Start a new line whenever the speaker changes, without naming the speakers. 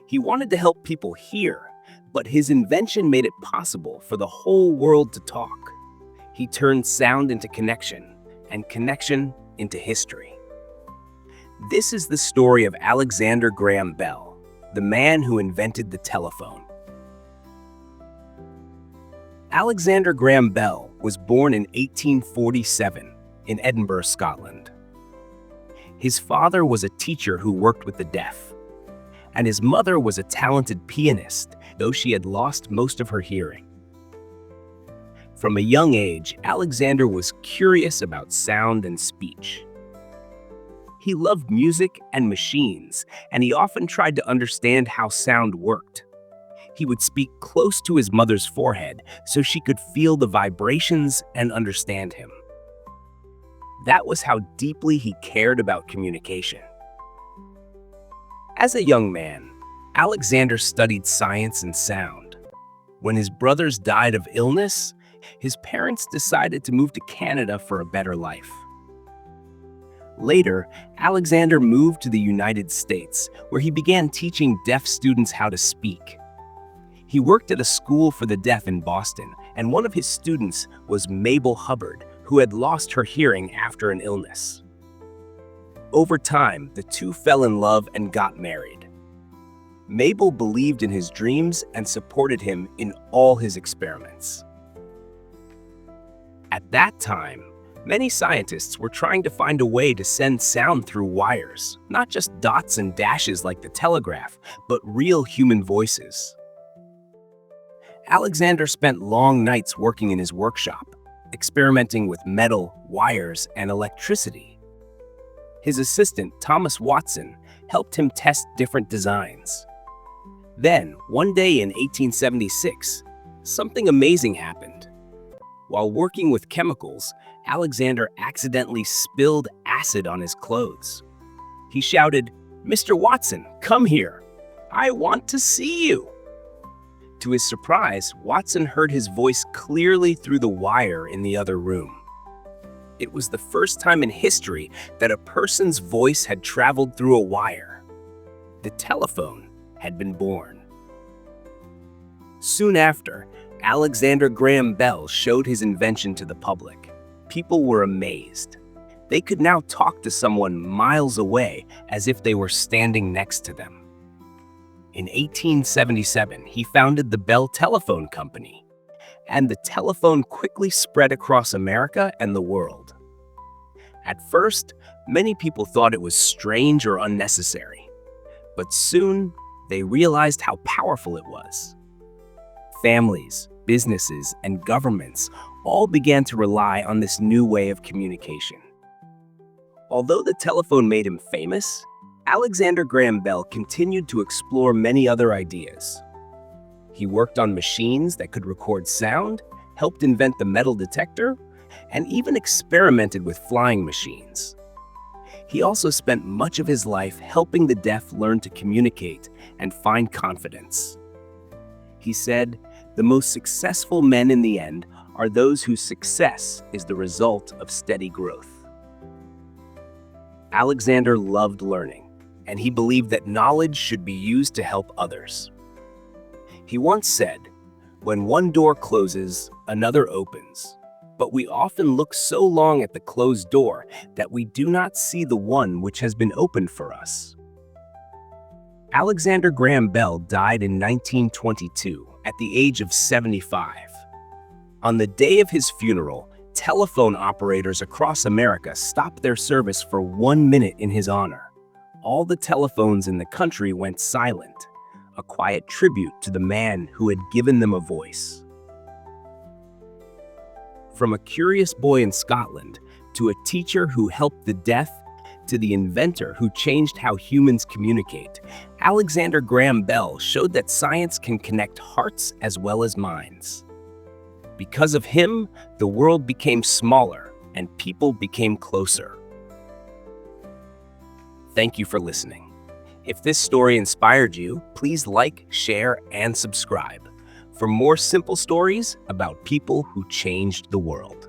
He wanted to help people hear, but his invention made it possible for the whole world to talk. He turned sound into connection, and connection into history. This is the story of Alexander Graham Bell, the man who invented the telephone. Alexander Graham Bell was born in 1847 in Edinburgh, Scotland. His father was a teacher who worked with the deaf, and his mother was a talented pianist, though she had lost most of her hearing. From a young age, Alexander was curious about sound and speech. He loved music and machines, and he often tried to understand how sound worked. He would speak close to his mother's forehead so she could feel the vibrations and understand him. That was how deeply he cared about communication. As a young man, Alexander studied science and sound. When his brothers died of illness, his parents decided to move to Canada for a better life. Later, Alexander moved to the United States, where he began teaching deaf students how to speak. He worked at a school for the deaf in Boston, and one of his students was Mabel Hubbard, who had lost her hearing after an illness. Over time, the two fell in love and got married. Mabel believed in his dreams and supported him in all his experiments. At that time, many scientists were trying to find a way to send sound through wires, not just dots and dashes like the telegraph, but real human voices. Alexander spent long nights working in his workshop, experimenting with metal, wires, and electricity. His assistant, Thomas Watson, helped him test different designs. Then, one day in 1876, something amazing happened. While working with chemicals, Alexander accidentally spilled acid on his clothes. He shouted, "Mr. Watson, come here! I want to see you!" To his surprise, Watson heard his voice clearly through the wire in the other room. It was the first time in history that a person's voice had traveled through a wire. The telephone had been born. Soon after, Alexander Graham Bell showed his invention to the public. People were amazed. They could now talk to someone miles away as if they were standing next to them. In 1877, he founded the Bell Telephone Company, and the telephone quickly spread across America and the world. At first, many people thought it was strange or unnecessary, but soon they realized how powerful it was. Families, businesses, and governments all began to rely on this new way of communication. Although the telephone made him famous, Alexander Graham Bell continued to explore many other ideas. He worked on machines that could record sound, helped invent the metal detector, and even experimented with flying machines. He also spent much of his life helping the deaf learn to communicate and find confidence. He said, "The most successful men in the end are those whose success is the result of steady growth." Alexander loved learning, and he believed that knowledge should be used to help others. He once said, "When one door closes, another opens. But we often look so long at the closed door that we do not see the one which has been opened for us." Alexander Graham Bell died in 1922 at the age of 75. On the day of his funeral, telephone operators across America stopped their service for 1 minute in his honor. All the telephones in the country went silent, a quiet tribute to the man who had given them a voice. From a curious boy in Scotland, to a teacher who helped the deaf, to the inventor who changed how humans communicate, Alexander Graham Bell showed that science can connect hearts as well as minds. Because of him, the world became smaller and people became closer. Thank you for listening. If this story inspired you, please like, share, and subscribe for more simple stories about people who changed the world.